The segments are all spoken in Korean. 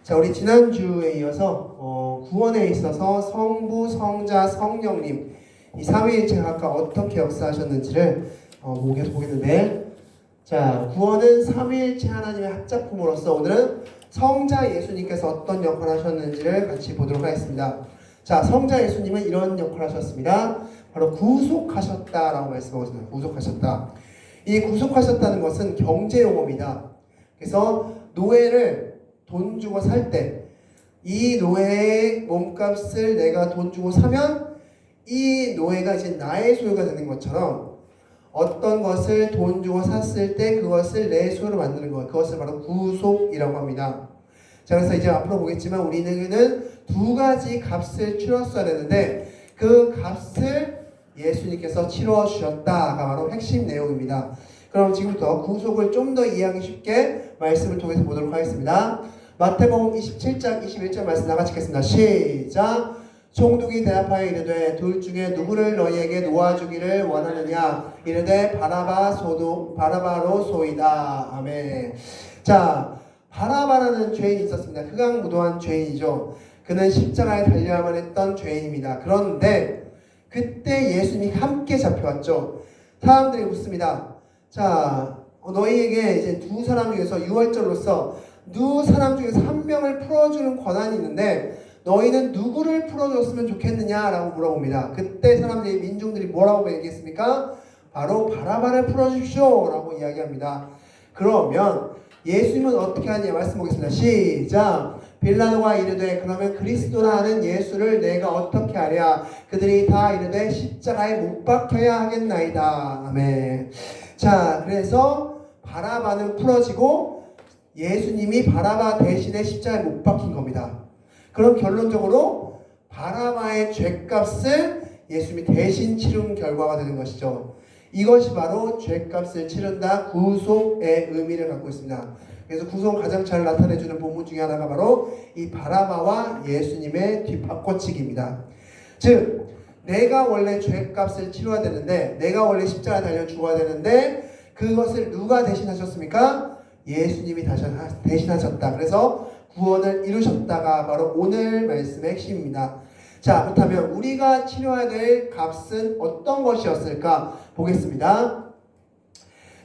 자, 우리 지난주에 이어서 구원에 있어서 성부, 성자, 성령님 이 삼위일체가 각각 어떻게 역사하셨는지를 계속 보겠는데, 자, 구원은 삼위일체 하나님의 합작품으로서 오늘은 성자 예수님께서 어떤 역할을 하셨는지를 같이 보도록 하겠습니다. 자, 성자 예수님은 이런 역할을 하셨습니다. 바로 구속하셨다라고 말씀하고 있습니다. 구속하셨다. 이 구속하셨다는 것은 경제 용어입니다. 그래서 노예를 돈 주고 살 때 이 노예의 몸값을 내가 돈 주고 사면 이 노예가 이제 나의 소유가 되는 것처럼 어떤 것을 돈 주고 샀을 때 그것을 내 소유로 만드는 것, 그것을 바로 구속이라고 합니다. 자, 그래서 이제 앞으로 보겠지만 우리는 두 가지 값을 치렀어야 되는데 그 값을 예수님께서 치러 주셨다가 바로 핵심 내용입니다. 그럼 지금부터 구속을 좀 더 이해하기 쉽게 말씀을 통해서 보도록 하겠습니다. 마태복음 27장 21절 말씀 나같이 읽겠습니다. 시작. 총독이 대답하여 이르되 둘 중에 누구를 너희에게 놓아주기를 원하느냐? 이르되 바라바로 소이다. 아멘. 자, 바라바라는 죄인이 있었습니다. 흑악무도한 죄인이죠. 그는 십자가에 달려야만 했던 죄인입니다. 그런데 그때 예수님이 함께 잡혀왔죠. 사람들이 묻습니다. 자, 너희에게 이제 두 사람 중에서 유월절로서 두 사람 중에서 한 명을 풀어주는 권한이 있는데 너희는 누구를 풀어줬으면 좋겠느냐라고 물어봅니다. 그때 사람들이, 민중들이 뭐라고 얘기했습니까? 바로 바라바를 풀어주십시오 라고 이야기합니다. 그러면 예수님은 어떻게 하느냐 말씀 보겠습니다. 시작. 빌라도가 이르되 그러면 그리스도라 하는 예수를 내가 어떻게 하랴? 그들이 다 이르되 십자가에 못 박혀야 하겠나이다. 아멘. 자, 그래서 바라바는 풀어지고 예수님이 바라바 대신에 십자가에 못 박힌 겁니다. 그럼 결론적으로 바라바의 죄값을 예수님이 대신 치른 결과가 되는 것이죠. 이것이 바로 죄값을 치른다, 구속의 의미를 갖고 있습니다. 그래서 구속을 가장 잘 나타내주는 본문 중에 하나가 바로 이 바라바와 예수님의 뒷바꿔치기입니다. 즉, 내가 원래 죄값을 치러야 되는데, 내가 원래 십자가에 달려 죽어야 되는데 그것을 누가 대신하셨습니까? 예수님이 대신하셨다. 그래서 구원을 이루셨다가 바로 오늘 말씀의 핵심입니다. 자, 그렇다면 우리가 치러야 될 값은 어떤 것이었을까 보겠습니다.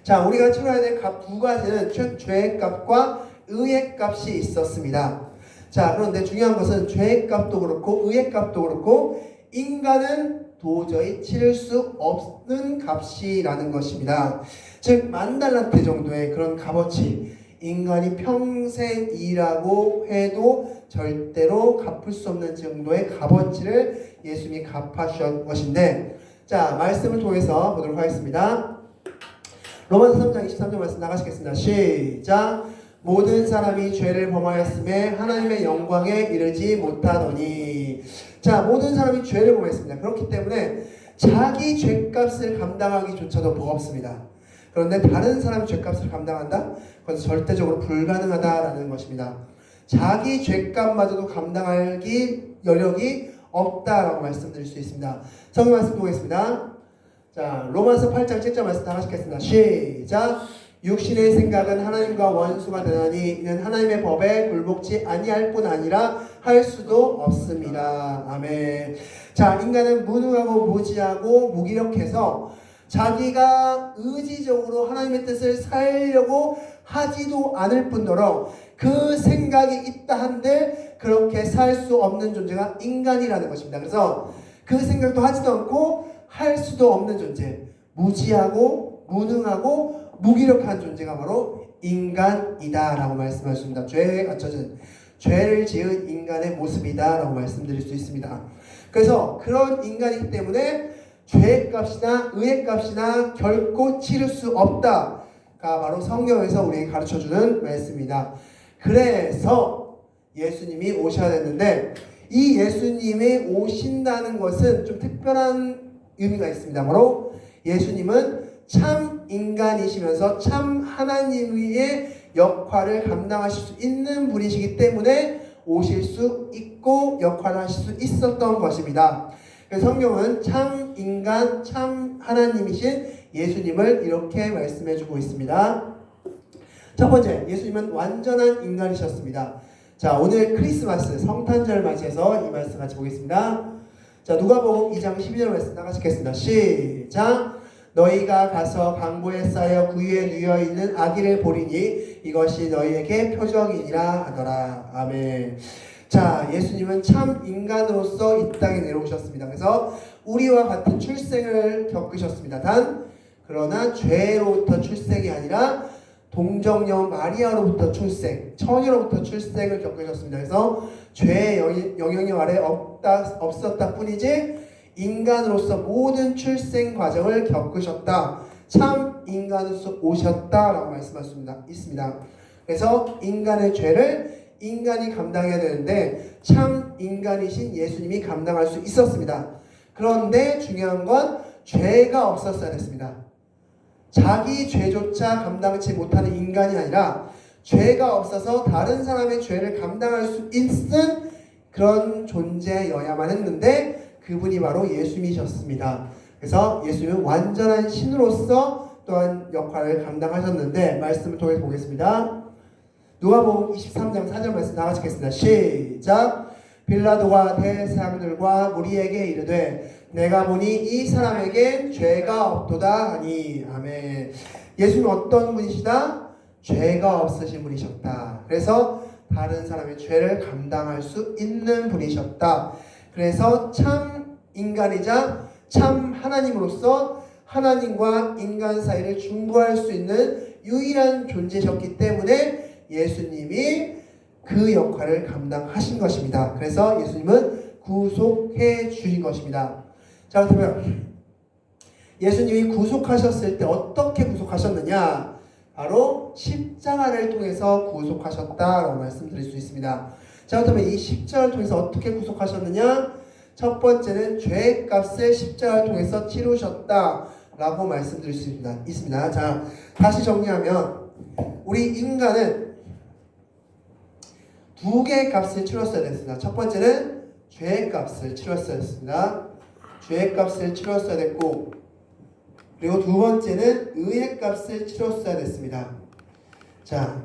자, 우리가 치러야 될 값 두 가지는 죄의 값과 의의 값이 있었습니다. 자, 그런데 중요한 것은 죄의 값도 그렇고 의의 값도 그렇고 인간은 도저히 치를 수 없는 값이라는 것입니다. 즉, 10,000달란트 정도의 그런 값어치, 인간이 평생 일하고 해도 절대로 갚을 수 없는 정도의 값어치를 예수님이 갚아주신 것인데, 자, 말씀을 통해서 보도록 하겠습니다. 로마서 3장 23절 말씀 나가시겠습니다. 시작. 모든 사람이 죄를 범하였음에 하나님의 영광에 이르지 못하더니. 자, 모든 사람이 죄를 범했습니다. 그렇기 때문에 자기 죄값을 감당하기조차도 버겁습니다. 그런데 다른 사람의 죄값을 감당한다? 그건 절대적으로 불가능하다라는 것입니다. 자기 죄값마저도 감당하기 여력이 없다라고 말씀드릴 수 있습니다. 성경 말씀 보겠습니다. 자, 로마서 8장 7절 말씀 다 하시겠습니다. 시작. 육신의 생각은 하나님과 원수가 되나니 이는 하나님의 법에 굴복지 아니할 뿐 아니라 할 수도 없습니다. 아멘. 자, 인간은 무능하고 무지하고 무기력해서 자기가 의지적으로 하나님의 뜻을 살려고 하지도 않을 뿐더러 그 생각이 있다 한들 그렇게 살 수 없는 존재가 인간이라는 것입니다. 그래서 그 생각도 하지도 않고 할 수도 없는 존재, 무지하고 무능하고 무기력한 존재가 바로 인간이다라고 말씀하셨습니다. 죄에 갇혀진, 죄를 지은 인간의 모습이다라고 말씀드릴 수 있습니다. 그래서 그런 인간이기 때문에 죄의 값이나 의의 값이나 결코 치를 수 없다가 바로 성경에서 우리에게 가르쳐주는 말씀입니다. 그래서 예수님이 오셔야 됐는데 이 예수님이 오신다는 것은 좀 특별한 의미가 있습니다. 바로 예수님은 참 인간이시면서 참 하나님의 역할을 감당하실 수 있는 분이시기 때문에 오실 수 있고 역할을 하실 수 있었던 것입니다. 그래서 성경은 참 인간, 참 하나님이신 예수님을 이렇게 말씀해주고 있습니다. 첫 번째, 예수님은 완전한 인간이셨습니다. 자, 오늘 크리스마스 성탄절 맞이해서 이 말씀 같이 보겠습니다. 자, 누가복음 2장 12절 말씀 다 같이 읽겠습니다. 시작. 너희가 가서 강보에 쌓여 그 위에 누워 있는 아기를 보리니 이것이 너희에게 표적이니라 하더라. 아멘. 자, 예수님은 참 인간으로서 이 땅에 내려오셨습니다. 그래서 우리와 같은 출생을 겪으셨습니다. 그러나 죄로부터 출생이 아니라 동정녀 마리아로부터 출생, 처녀로부터 출생을 겪으셨습니다. 그래서 죄의 영향력 아래 없었다 뿐이지 인간으로서 모든 출생 과정을 겪으셨다. 참 인간으로서 오셨다라고 말씀할 수 있습니다. 그래서 인간의 죄를 인간이 감당해야 되는데 참 인간이신 예수님이 감당할 수 있었습니다. 그런데 중요한 건 죄가 없었어야 됐습니다. 자기 죄조차 감당치 못하는 인간이 아니라 죄가 없어서 다른 사람의 죄를 감당할 수 있는 그런 존재여야만 했는데 그분이 바로 예수님이셨습니다. 그래서 예수님은 완전한 신으로서 또한 역할을 감당하셨는데 말씀을 통해 보겠습니다. 누가복음 23장 4절 말씀 다 같이 읽겠습니다. 시작. 빌라도가 대사장들과 무리에게 이르되 내가 보니 이 사람에겐 죄가 없도다 하니. 아멘. 예수님은 어떤 분이시다? 죄가 없으신 분이셨다. 그래서 다른 사람의 죄를 감당할 수 있는 분이셨다. 그래서 참 인간이자 참 하나님으로서 하나님과 인간 사이를 중보할 수 있는 유일한 존재셨기 때문에 예수님이 그 역할을 감당하신 것입니다. 그래서 예수님은 구속해 주신 것입니다. 자, 그렇다면 예수님이 구속하셨을 때 어떻게 구속하셨느냐? 바로 십자가를 통해서 구속하셨다라고 말씀드릴 수 있습니다. 자, 그렇다면 이 십자가를 통해서 어떻게 구속하셨느냐? 첫 번째는 죄의 값을 십자가를 통해서 치르셨다라고 말씀드릴 수 있습니다. 자, 다시 정리하면 우리 인간은 두 개의 값을 치렀어야 됐습니다. 첫 번째는 죄의 값을 치렀어야 됐습니다. 죄의 값을 치렀어야 됐고, 그리고 두 번째는 의의 값을 치렀어야 됐습니다. 자,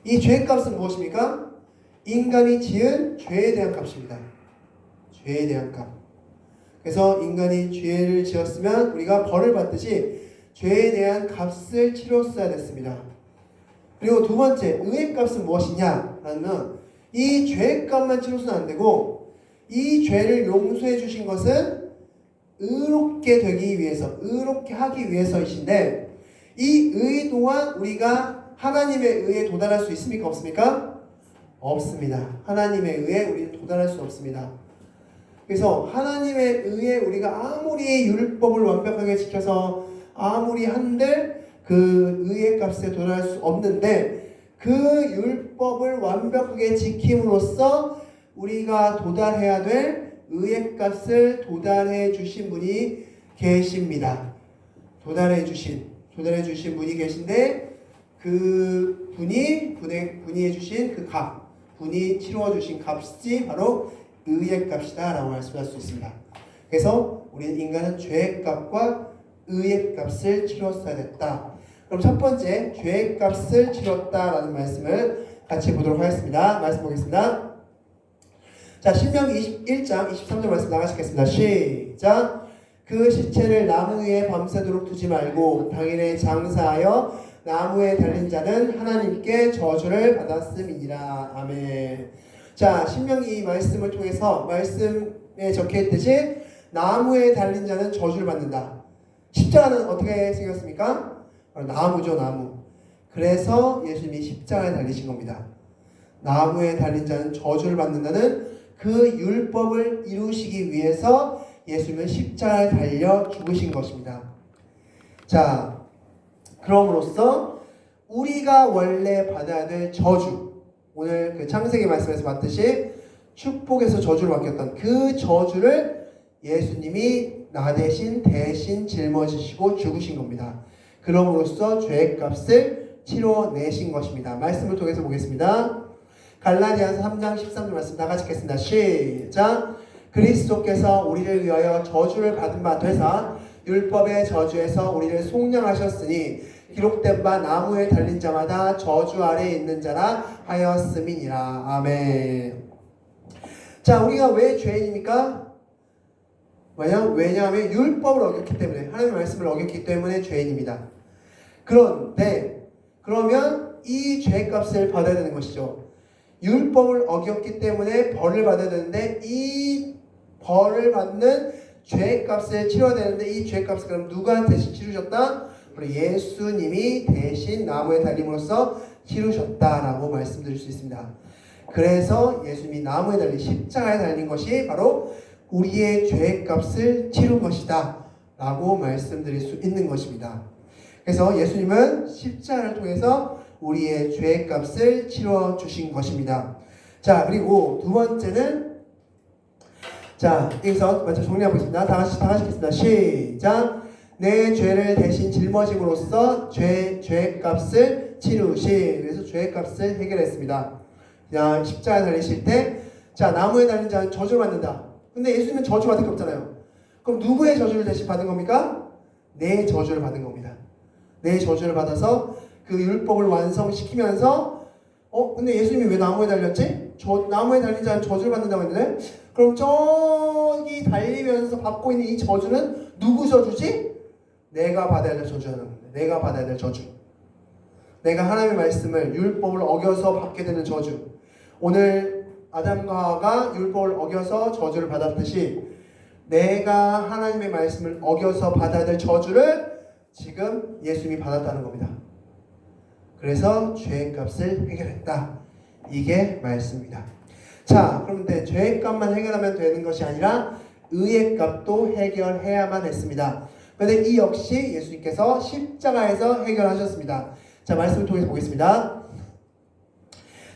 이 죄의 값은 무엇입니까? 인간이 지은 죄에 대한 값입니다. 죄에 대한 값. 그래서 인간이 죄를 지었으면 우리가 벌을 받듯이 죄에 대한 값을 치렀어야 됐습니다. 그리고 두 번째, 의의 값은 무엇이냐? 라면 이 죄의 값만 치러서는 안 되고 이 죄를 용서해 주신 것은 의롭게 되기 위해서, 의롭게 하기 위해서이신데 이 의 또한 우리가 하나님의 의에 도달할 수 있습니까? 없습니까? 없습니다. 하나님의 의에 우리는 도달할 수 없습니다. 그래서 하나님의 의에 우리가 아무리 율법을 완벽하게 지켜서 아무리 한들 그 의의 값에 도달할 수 없는데 그 율법을 완벽하게 지킴으로써 우리가 도달해야 될 의의 값을 도달해 주신 분이 계십니다. 도달해 주신 분이 계신데 그 분이 해주신 그 값, 분이 치루어 주신 값이 바로 의의 값이다 라고 말씀할 수 있습니다. 그래서 우리 인간은 죄의 값과 의의 값을 치렀어야 됐다. 그럼 첫 번째, 죄의 값을 치렀다라는 말씀을 같이 보도록 하겠습니다. 말씀 보겠습니다. 자, 신명기 21장 23절 말씀 나가시겠습니다. 시작. 그 시체를 나무 위에 밤새도록 두지 말고 당일에 장사하여 나무에 달린 자는 하나님께 저주를 받았음이니라. 아멘. 자, 신명기 이 말씀을 통해서 말씀에 적혀있듯이 나무에 달린 자는 저주를 받는다. 십자가는 어떻게 생겼습니까? 나무죠, 나무. 그래서 예수님이 십자가에 달리신 겁니다. 나무에 달린 자는 저주를 받는다는 그 율법을 이루시기 위해서 예수님은 십자가에 달려 죽으신 것입니다. 자, 그럼으로써 우리가 원래 받아야 될 저주, 오늘 그 창세기 말씀에서 봤듯이 축복에서 저주를 맡겼던 그 저주를 예수님이 나 대신 짊어지시고 죽으신 겁니다. 그럼으로써 죄의 값을 치러내신 것입니다. 말씀을 통해서 보겠습니다. 갈라디아서 3장 13절 말씀 다 같이 읽겠습니다. 시작. 그리스도께서 우리를 위하여 저주를 받은 바 되사 율법의 저주에서 우리를 속량하셨으니 기록된 바 나무에 달린 자마다 저주 아래에 있는 자라 하였음이니라. 아멘. 자, 우리가 왜 죄인입니까? 왜냐하면 율법을 어겼기 때문에, 하나님의 말씀을 어겼기 때문에 죄인입니다. 그런데 그러면 이 죄값을 받아야 되는 것이죠. 율법을 어겼기 때문에 벌을 받아야 되는데 이 벌을 받는 죄값을 치러야 되는데 이 죄값을 그럼 누가 대신 치르셨다? 우리 예수님이 대신 나무에 달림으로써 치르셨다라고 말씀드릴 수 있습니다. 그래서 예수님이 나무에 달린 십자가에 달린 것이 바로 우리의 죄값을 치른 것이다 라고 말씀드릴 수 있는 것입니다. 그래서 예수님은 십자가를 통해서 우리의 죄값을 치러 주신 것입니다. 자, 그리고 두 번째는, 자, 여기서 먼저 정리해 보겠습니다. 다 같이 읽겠습니다. 시작. 내 죄를 대신 짊어짐으로써 죄값을 치르신. 그래서 죄값을 해결했습니다. 자, 십자가에 달리실 때, 자, 나무에 달린 자는 저주를 받는다. 근데 예수님은 저주 받을 게 없잖아요. 그럼 누구의 저주를 대신 받은 겁니까? 내 저주를 받은 겁니다. 내 저주를 받아서 그 율법을 완성시키면서 근데 예수님이 왜 나무에 달렸지? 나무에 달린 자는 저주를 받는다고 했는데 그럼 저기 달리면서 받고 있는 이 저주는 누구 저주지? 내가 받아야 될 저주라는 겁니다. 내가 받아야 될 저주. 내가 하나님의 말씀을 율법을 어겨서 받게 되는 저주. 오늘 아담과 하와가 율법을 어겨서 저주를 받았듯이 내가 하나님의 말씀을 어겨서 받아야 될 저주를 지금 예수님이 받았다는 겁니다. 그래서 죄값을 해결했다. 이게 말씀입니다. 자, 그런데 죄값만 해결하면 되는 것이 아니라 의의 값도 해결해야만 했습니다. 그런데 이 역시 예수님께서 십자가에서 해결하셨습니다. 자, 말씀을 통해서 보겠습니다.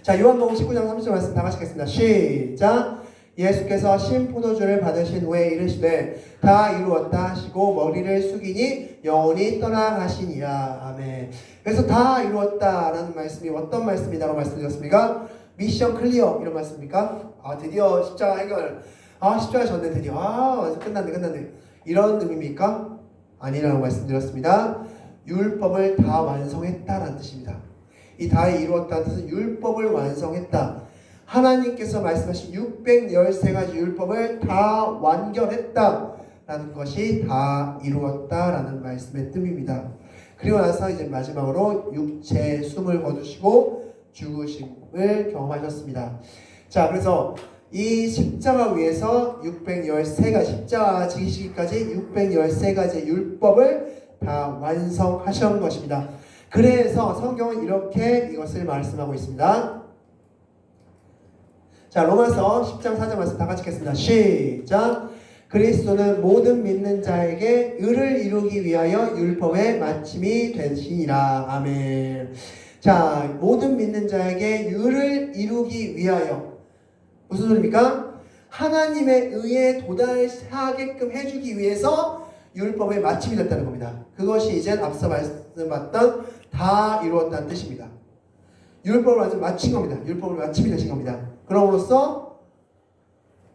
자, 요한복음 19장 30절 말씀 다 같이 읽겠습니다. 시작. 예수께서 신포도주를 받으신 후에 이르시되 다 이루었다 하시고 머리를 숙이니 영혼이 떠나가시니라. 아멘. 그래서 다 이루었다라는 말씀이 어떤 말씀이라고 말씀드렸습니까? 미션 클리어 이런 말씀입니까? 드디어 십자가 해결. 십자가 졌네 드디어. 끝났네. 이런 의미입니까? 아니라고 말씀드렸습니다. 율법을 다 완성했다라는 뜻입니다. 이 다 이루었다는 뜻은 율법을 완성했다. 하나님께서 말씀하신 613가지 율법을 다 완결했다라는 것이 다 이루었다라는 말씀의 뜻입니다. 그리고 나서 이제 마지막으로 육체의 숨을 거두시고 죽으심을 경험하셨습니다. 자, 그래서 이 십자가 위에서 613가지 십자가 지시기까지 613가지 율법을 다 완성하신 것입니다. 그래서 성경은 이렇게 이것을 말씀하고 있습니다. 자, 로마서 10장 4절 말씀 다 같이 읽겠습니다. 시작. 그리스도는 모든 믿는 자에게 의를 이루기 위하여 율법의 마침이 되시니라. 아멘. 자, 모든 믿는 자에게 의를 이루기 위하여. 무슨 소리입니까? 하나님의 의에 도달하게끔 해주기 위해서 율법의 마침이 됐다는 겁니다. 그것이 이제 앞서 말씀받던 다 이루었다는 뜻입니다. 율법을 완전 마친 겁니다. 율법을 마침이 되신 겁니다. 그럼으로써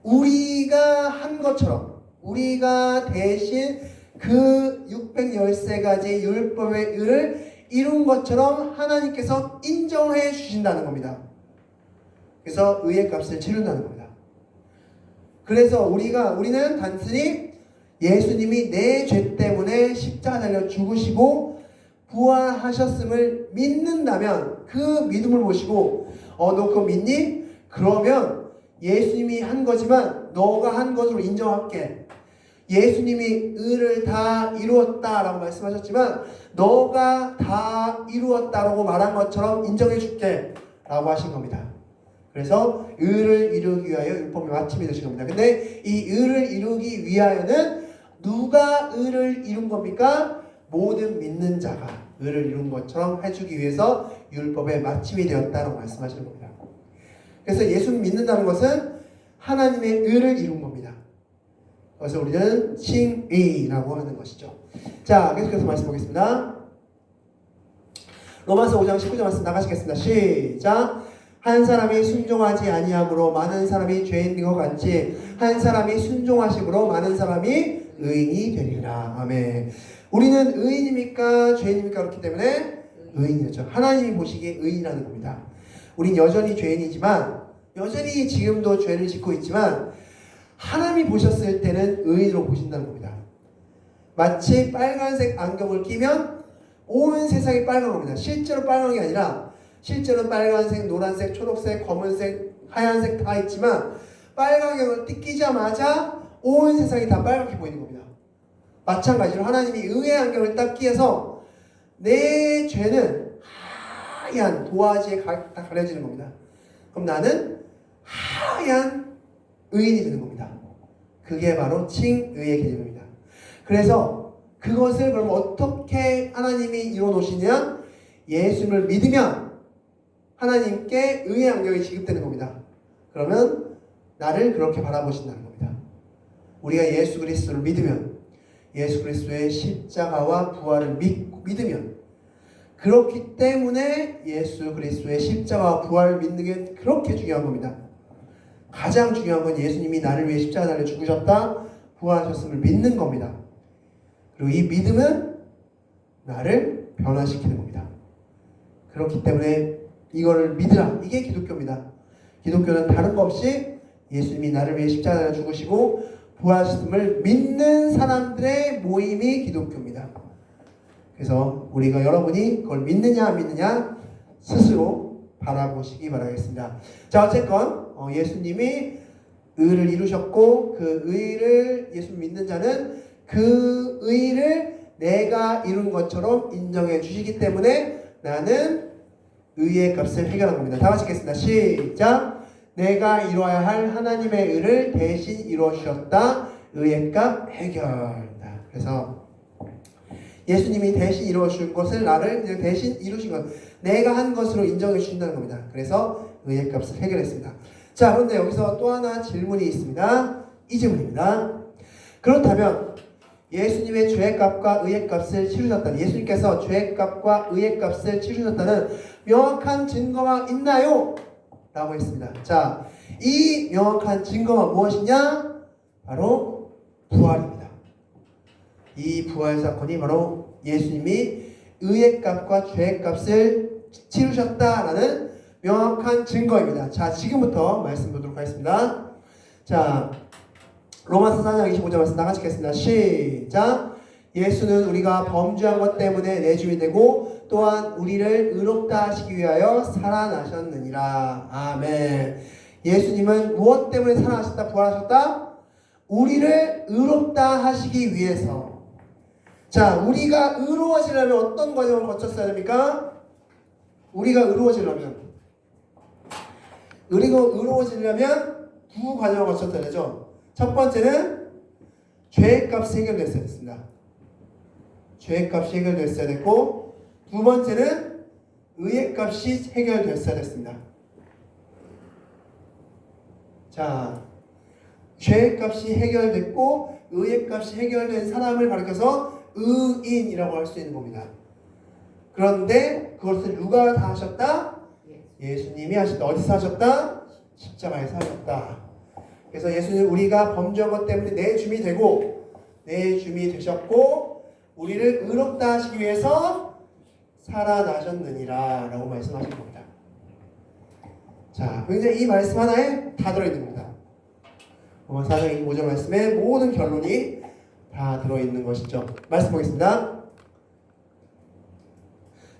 우리가 한 것처럼 우리가 대신 그 613가지 율법의 의를 이룬 것처럼 하나님께서 인정해 주신다는 겁니다. 그래서 의의 값을 치른다는 겁니다. 그래서 우리는 단순히 예수님이 내 죄 때문에 십자가 달려 죽으시고 부활하셨음을 믿는다면 그 믿음을 모시고 너 그거 믿니? 그러면 예수님이 한 거지만 너가 한 것으로 인정할게. 예수님이 의를 다 이루었다라고 말씀하셨지만 너가 다 이루었다라고 말한 것처럼 인정해 줄게 라고 하신 겁니다. 그래서 의를 이루기 위하여 율법의 마침이 되신 겁니다. 근데 이 의를 이루기 위하여는 누가 의를 이룬 겁니까? 모든 믿는 자가 의를 이룬 것처럼 해주기 위해서 율법의 마침이 되었다라고 말씀하시는 겁니다. 그래서 예수를 믿는다는 것은 하나님의 의를 이룬 겁니다. 그래서 우리는 칭의라고 하는 것이죠. 자, 계속해서 말씀 보겠습니다. 로마서 5장 19절 말씀 나가시겠습니다. 시작. 한 사람이 순종하지 아니함으로 많은 사람이 죄인인 것 같이 한 사람이 순종하심으로 많은 사람이 의인이 되리라. 아멘. 우리는 의인입니까? 죄인입니까? 그렇기 때문에 의인이죠. 하나님이 보시기에 의인이라는 겁니다. 우린 여전히 죄인이지만 여전히 지금도 죄를 짓고 있지만 하나님이 보셨을 때는 의인으로 보신다는 겁니다. 마치 빨간색 안경을 끼면 온 세상이 빨간 겁니다. 실제로 빨간 게 아니라 실제로 빨간색, 노란색, 초록색, 검은색, 하얀색 다 있지만 빨간 안경을 끼자마자 온 세상이 다 빨갛게 보이는 겁니다. 마찬가지로 하나님이 의의 안경을 딱 끼어서 내 죄는 하얀 도화지에 다 가려지는 겁니다. 그럼 나는 하얀 의인이 되는 겁니다. 그게 바로 칭의의 개념입니다. 그래서 그것을 그럼 어떻게 하나님이 이루어 놓으시냐? 예수님을 믿으면 하나님께 의의 안경이 지급되는 겁니다. 그러면 나를 그렇게 바라보신다는 겁니다. 우리가 예수 그리스도를 믿으면 예수 그리스도의 십자가와 부활을 믿으면 그렇기 때문에 예수 그리스도의 십자가와 부활을 믿는 게 그렇게 중요한 겁니다. 가장 중요한 건 예수님이 나를 위해 십자가 달려 죽으셨다 부활하셨음을 믿는 겁니다. 그리고 이 믿음은 나를 변화시키는 겁니다. 그렇기 때문에 이거를 믿으라. 이게 기독교입니다. 기독교는 다른 거 없이 예수님이 나를 위해 십자가 달려 죽으시고 부활하셨음을 믿는 사람들의 모임이 기독교입니다. 그래서 우리가 여러분이 그걸 믿느냐 안 믿느냐 스스로 바라보시기 바라겠습니다. 자, 어쨌건 예수님이 의를 이루셨고 그 의를 예수님 믿는 자는 그 의를 내가 이룬 것처럼 인정해 주시기 때문에 나는 의의 값을 해결한 겁니다. 다 같이 읽겠습니다. 시작. 내가 이루어야 할 하나님의 의를 대신 이루어 주셨다. 의의 값 해결. 그래서 예수님이 대신 이루어 준 것을 나를 그냥 대신 이루신 것, 내가 한 것으로 인정해 주신다는 겁니다. 그래서 의의 값을 해결했습니다. 자, 그런데 여기서 또 하나 질문이 있습니다. 이 질문입니다. 그렇다면 예수님의 죄의 값과 의의 값을 치르셨다는, 예수님께서 죄의 값과 의의 값을 치르셨다는 명확한 증거가 있나요? 라고 했습니다. 자, 이 명확한 증거가 무엇이냐? 바로 부활입니다. 이 부활 사건이 바로 예수님이 의의 값과 죄의 값을 치르셨다라는 명확한 증거입니다. 자, 지금부터 말씀 보도록 하겠습니다. 자, 로마서 4장 25절 말씀 다 같이 읽겠습니다. 시작. 예수는 우리가 범죄한 것 때문에 내 주이 되고 또한 우리를 의롭다 하시기 위하여 살아나셨느니라. 아멘. 예수님은 무엇 때문에 살아나셨다 부활하셨다? 우리를 의롭다 하시기 위해서. 자, 우리가 의로워지려면 어떤 과정을 거쳤어야 됩니까? 우리가 의로워지려면 두 과정을 거쳤어야 되죠. 첫 번째는 죄의 값이 해결됐어야 됐습니다. 죄의 값이 해결됐어야 됐고, 두 번째는 의의 값이 해결됐어야 됐습니다. 자, 죄의 값이 해결됐고 의의 값이 해결된 사람을 가리켜서 의인이라고 할 수 있는 겁니다. 그런데 그것을 누가 다 하셨다? 예수님이 하셨다. 어디서 하셨다? 십자가에서 하셨다. 그래서 예수님 우리가 범죄한 것 때문에 내 주미 되고 내 주미 되셨고 우리를 의롭다 하시기 위해서 살아나셨느니라 라고 말씀하신 겁니다. 자, 이제 이 말씀 하나에 다 들어있는 겁니다. 로마 4장 25절 말씀에 모든 결론이 다 들어있는 것이죠. 말씀 보겠습니다.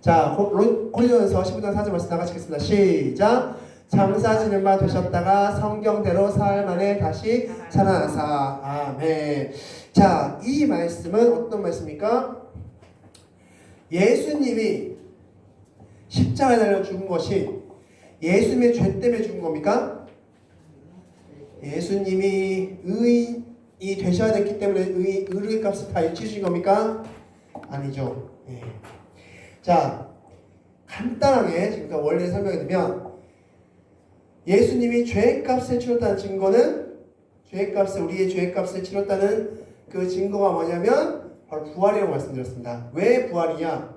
자, 고린도전서 15장 4절 말씀 다 같이 읽겠습니다. 시작. 장사 지는 바 되셨다가 성경대로 사흘 만에 다시 살아나사. 아멘. 자, 이 말씀은 어떤 말씀입니까? 예수님이 십자가에 달려 죽은 것이 예수님의 죄 때문에 죽은 겁니까? 예수님이 의인이 되셔야 됐기 때문에 의의 값을 다 치르신 겁니까? 아니죠. 예. 자, 간단하게 지금부터 원리를 설명해 드리면 예수님이 죄의 값을 치렀다는 증거는 우리의 죄의 값을 치렀다는 그 증거가 뭐냐면 바로 부활이라고 말씀드렸습니다. 왜 부활이냐?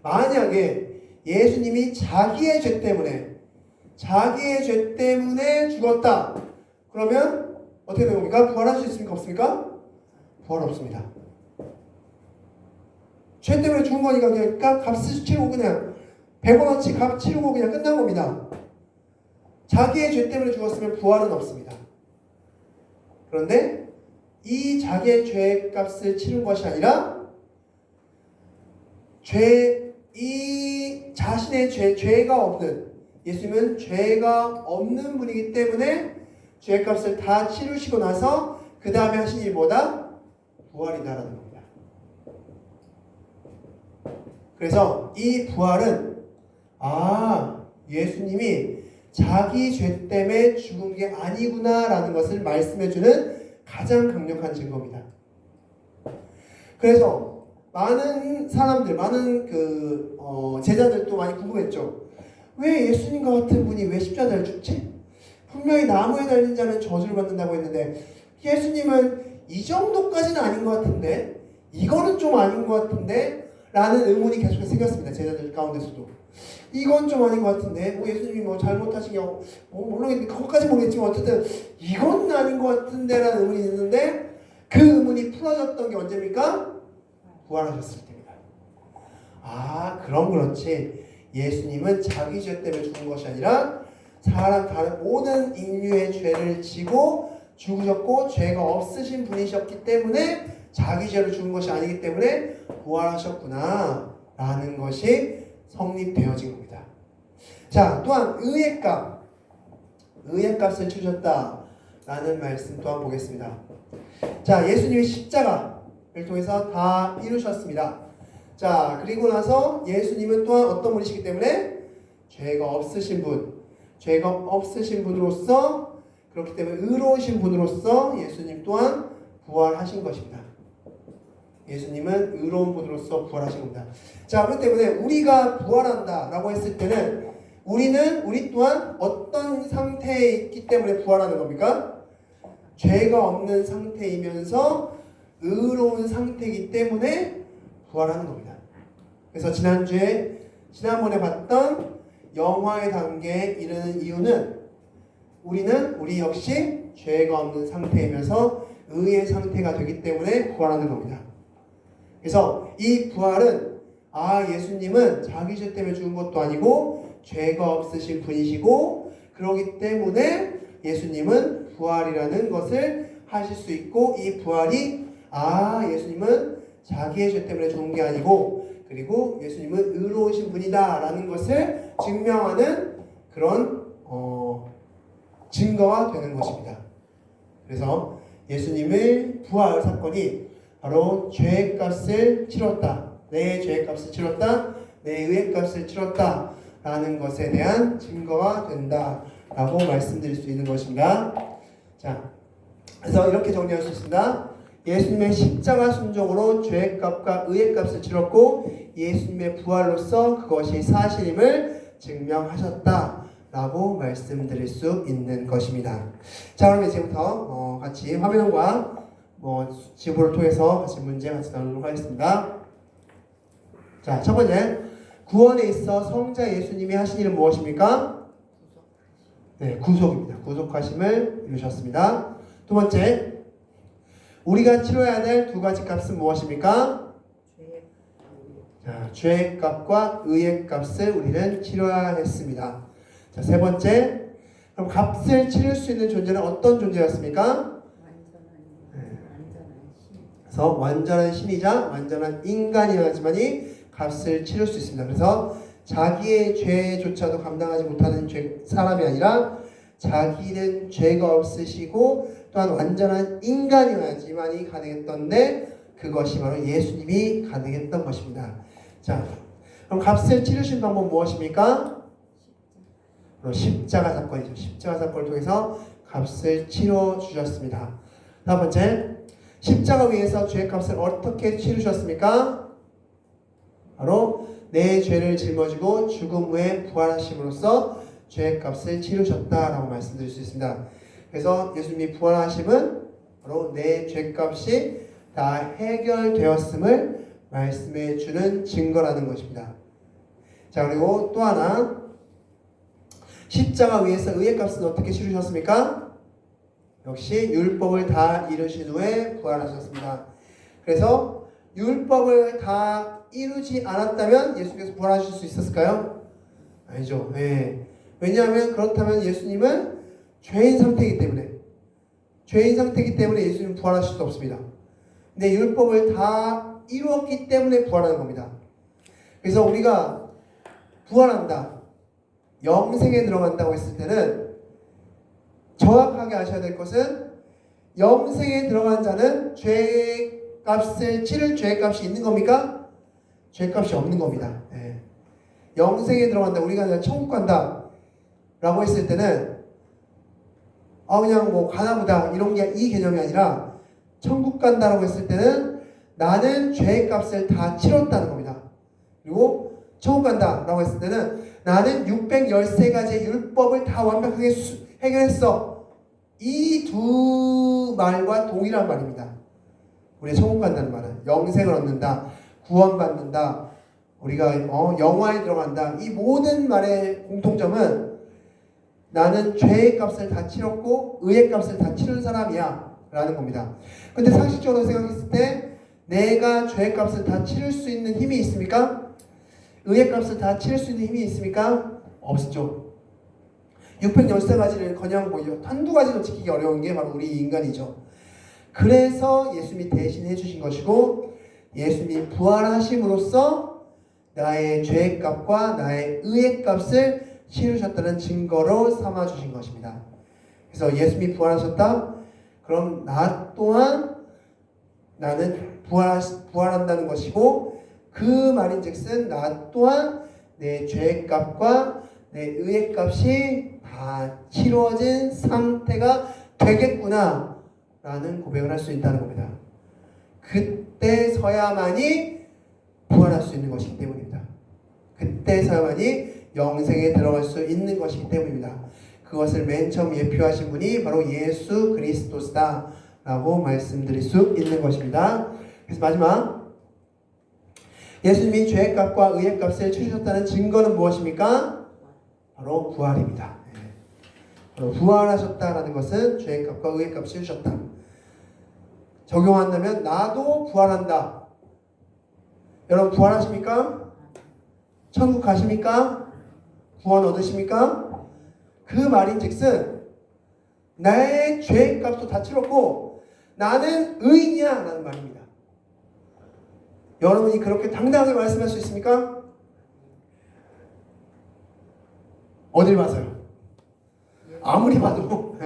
만약에 예수님이 자기의 죄 때문에 죽었다. 그러면 어떻게 되는 겁니까? 부활할 수 있습니까? 없습니까? 부활 없습니다. 죄 때문에 죽은 거니까 그냥 값을 치르고 그냥 100원어치 값 치르고 그냥 끝난 겁니다. 자기의 죄 때문에 죽었으면 부활은 없습니다. 그런데 이 자기의 죄의 값을 치른 것이 아니라 이 자신의 죄가 없는, 예수님은 죄가 없는 분이기 때문에 죄의 값을 다 치르시고 나서 그 다음에 하신 일이 뭐다? 부활이다라는 겁니다. 그래서 이 부활은 예수님이 자기 죄 때문에 죽은 게 아니구나라는 것을 말씀해주는 가장 강력한 증거입니다. 그래서 많은 사람들, 많은 제자들도 많이 궁금했죠. 왜 예수님과 같은 분이 왜 십자가를 죽지? 분명히 나무에 달린 자는 저주를 받는다고 했는데 예수님은 이 정도까지는 아닌 것 같은데, 이거는 좀 아닌 것 같은데 라는 의문이 계속 생겼습니다. 제자들 가운데서도. 이건 좀 아닌 것 같은데, 예수님이 잘못하신 게 모르겠는데, 그것까지 모르겠지만 어쨌든 이건 아닌 것 같은데 라는 의문이 있는데, 그 의문이 풀어졌던 게 언제입니까? 부활하셨을 때입니다. 그럼 그렇지. 예수님은 자기 죄 때문에 죽은 것이 아니라 다른 모든 인류의 죄를 지고 죽으셨고 죄가 없으신 분이셨기 때문에 자기 죄로 죽은 것이 아니기 때문에 부활하셨구나 라는 것이 성립되어진 겁니다. 자, 또한 의의 값을 치르셨다라는 말씀 또한 보겠습니다. 자, 예수님이 십자가를 통해서 다 이루셨습니다. 자, 그리고 나서 예수님은 또한 어떤 분이시기 때문에 죄가 없으신 분으로서, 그렇기 때문에 의로우신 분으로서 예수님 또한 부활하신 것입니다. 예수님은 의로운 분으로서 부활하신 겁니다. 자, 그렇기 때문에 우리가 부활한다라고 했을 때는 우리 또한 어떤 상태에 있기 때문에 부활하는 겁니까? 죄가 없는 상태이면서 의로운 상태이기 때문에 부활하는 겁니다. 그래서 지난번에 봤던 영화의 단계에 이르는 이유는 우리 역시 죄가 없는 상태이면서 의의 상태가 되기 때문에 부활하는 겁니다. 그래서 이 부활은 예수님은 자기 죄 때문에 죽은 것도 아니고 죄가 없으신 분이시고, 그렇기 때문에 예수님은 부활이라는 것을 하실 수 있고, 이 부활이 예수님은 자기의 죄 때문에 죽은 게 아니고, 그리고 예수님은 의로우신 분이다 라는 것을 증명하는 그런 증거가 되는 것입니다. 그래서 예수님의 부활 사건이 바로 죄의 값을 치렀다, 내 죄의 값을 치렀다, 내 의의 값을 치렀다 라는 것에 대한 증거가 된다 라고 말씀드릴 수 있는 것입니다. 자, 그래서 이렇게 정리할 수 있습니다. 예수님의 십자가 순종으로 죄의 값과 의의 값을 치렀고, 예수님의 부활로서 그것이 사실임을 증명하셨다 라고 말씀드릴 수 있는 것입니다. 자, 그럼 이제부터 같이 화면과 지도를 통해서 같이 문제 같이 나누도록 하겠습니다. 자, 첫 번째, 구원에 있어 성자 예수님이 하신 일은 무엇입니까? 네, 구속입니다. 구속하심을 이루셨습니다. 두 번째, 우리가 치러야 될 두 가지 값은 무엇입니까? 자, 죄의 값과 의의 값을 우리는 치러야 했습니다. 자, 세 번째, 그럼 값을 치를 수 있는 존재는 어떤 존재였습니까? 그래서 완전한 신이자 완전한 인간이어야지만이 값을 치를 수 있습니다. 그래서 자기의 죄조차도 감당하지 못하는 사람이 아니라 자기는 죄가 없으시고 또한 완전한 인간이어야지만이 가능했던데, 그것이 바로 예수님이 가능했던 것입니다. 자, 그럼 값을 치르신 방법 무엇입니까? 바로 십자가 사건이죠. 십자가 사건을 통해서 값을 치러 주셨습니다. 다음 번째, 십자가 위에서 죄의 값을 어떻게 치르셨습니까? 바로 내 죄를 짊어지고 죽음 후에 부활하심으로써 죄의 값을 치르셨다라고 말씀드릴 수 있습니다. 그래서 예수님이 부활하심은 바로 내 죄값이 다 해결되었음을 말씀해 주는 증거라는 것입니다. 자, 그리고 또 하나, 십자가 위에서 의의 값은 어떻게 치르셨습니까? 역시 율법을 다 이루신 후에 부활하셨습니다. 그래서 율법을 다 이루지 않았다면 예수님께서 부활하실 수 있었을까요? 아니죠. 네. 왜냐하면 그렇다면 예수님은 죄인 상태이기 때문에 예수님은 부활하실 수 없습니다. 근데 율법을 다 이루었기 때문에 부활하는 겁니다. 그래서 우리가 부활한다, 영생에 들어간다고 했을 때는 정확하게 아셔야 될 것은 영생에 들어간 자는 죄값을 치를 죄값이 있는 겁니까? 죄값이 없는 겁니다. 네. 영생에 들어간다, 우리가 그냥 천국 간다 라고 했을 때는 그냥 뭐 가나보다 이런 게 이 개념이 아니라 천국 간다라고 했을 때는 나는 죄값을 다 치렀다는 겁니다. 그리고 천국 간다라고 했을 때는 나는 613가지의 율법을 다 완벽하게 해결했어. 이 두 말과 동일한 말입니다. 우리 천국 간다는 말은 영생을 얻는다, 구원받는다, 우리가 영화에 들어간다. 이 모든 말의 공통점은 나는 죄의 값을 다 치렀고 의의 값을 다 치른 사람이야 라는 겁니다. 근데 상식적으로 생각했을 때 내가 죄의 값을 다 치를 수 있는 힘이 있습니까? 의의 값을 다 치를 수 있는 힘이 있습니까? 없죠. 613가지를 그냥 한두 가지로 지키기 어려운 게 바로 우리 인간이죠. 그래서 예수님이 대신 해주신 것이고, 예수님이 부활하심으로써 나의 죄의 값과 나의 의의 값을 치르셨다는 증거로 삼아주신 것입니다. 그래서 예수님이 부활하셨다? 그럼 나 또한 나는 부활한다는 것이고, 그 말인즉슨 나 또한 내 죄의 값과 내 의의 값이 다 치러진 상태가 되겠구나 라는 고백을 할 수 있다는 겁니다. 그때서야만이 부활할 수 있는 것이기 때문입니다. 그때서야만이 영생에 들어갈 수 있는 것이기 때문입니다. 그것을 맨 처음 예표하신 분이 바로 예수 그리스도시다 라고 말씀드릴 수 있는 것입니다. 그래서 마지막, 예수님이 죄의 값과 의의 값을 치르셨다는 증거는 무엇입니까? 바로 부활입니다. 바로 부활하셨다라는 것은 죄의 값과 의의 값을 치르셨다. 적용한다면 나도 부활한다. 여러분 부활하십니까? 천국 가십니까? 구원 얻으십니까? 그 말인즉슨 나의 죄의 값도 다 치렀고 나는 의인이야 라는 말입니다. 여러분이 그렇게 당당하게 말씀할 수 있습니까? 어딜 봐서요? 아무리 봐도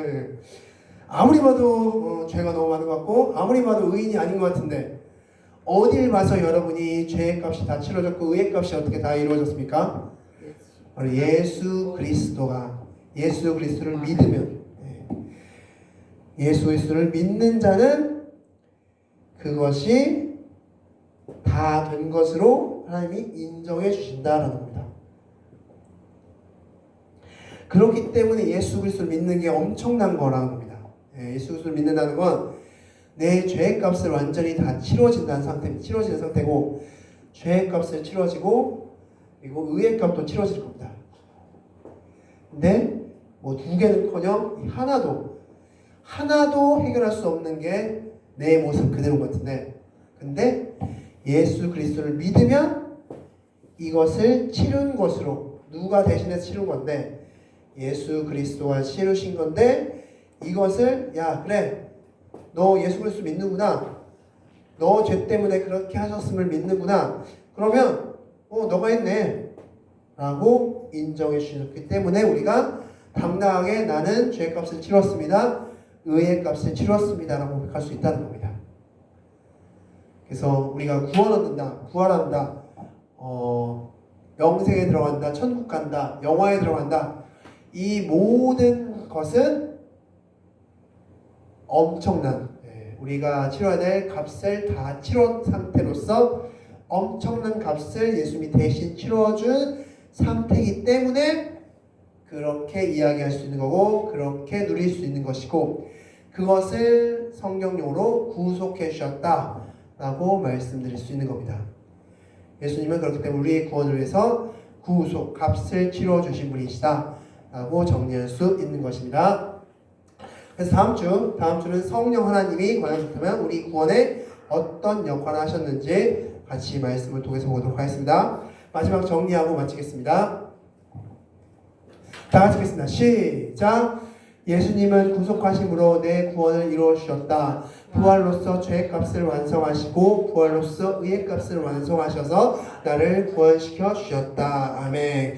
죄가 너무 많은 것 같고 아무리 봐도 의인이 아닌 것 같은데 어딜 봐서 여러분이 죄의 값이 다 치러졌고 의의 값이 어떻게 다 이루어졌습니까? 바로 예수 그리스도를 믿으면, 예수 그리스도를 믿는 자는 그것이 다 된 것으로 하나님이 인정해 주신다라는 겁니다. 그렇기 때문에 예수 그리스도를 믿는 게 엄청난 거라는 겁니다. 예수 그리스도를 믿는다는 건 내 죄의 값을 완전히 다 치러지는 상태고, 죄의 값을 치러지고 그리고 의의 값도 치러질 겁니다. 근데 뭐 두 개는커녕 하나도 해결할 수 없는 게 내 모습 그대로 같은데, 근데 예수 그리스도를 믿으면 이것을 치른 것으로, 누가 대신해서 치른 건데 예수 그리스도가 치르신 건데, 이것을 야 그래 너 예수 그리스도 믿는구나, 너 죄 때문에 그렇게 하셨음을 믿는구나, 그러면 너가 했네 라고 인정해 주셨기 때문에 우리가 당당하게 나는 죄의 값을 치렀습니다, 의의 값을 치렀습니다 라고 고백할 수 있다는 겁니다. 그래서 우리가 구원 얻는다, 부활한다, 영생에 들어간다, 천국 간다, 영화에 들어간다, 이 모든 것은 엄청난, 우리가 치러야 될 값을 다 치른 상태로서 엄청난 값을 예수님이 대신 치러준 상태이기 때문에 그렇게 이야기할 수 있는 거고 그렇게 누릴 수 있는 것이고, 그것을 성경용어로 구속해 주셨다라고 말씀드릴 수 있는 겁니다. 예수님은 그렇기 때문에 우리의 구원을 위해서 구속, 값을 치러주신 분이시다 라고 정리할 수 있는 것입니다. 그래서 다음 주는 성령 하나님이 과연 그렇다면 우리 구원에 어떤 역할을 하셨는지 같이 말씀을 통해서 보도록 하겠습니다. 마지막 정리하고 마치겠습니다. 다 같이 읽겠습니다. 시작. 예수님은 구속하심으로 내 구원을 이루어 주셨다. 부활로서 죄값을 완성하시고 부활로서 의의 값을 완성하셔서 나를 구원시켜 주셨다. 아멘.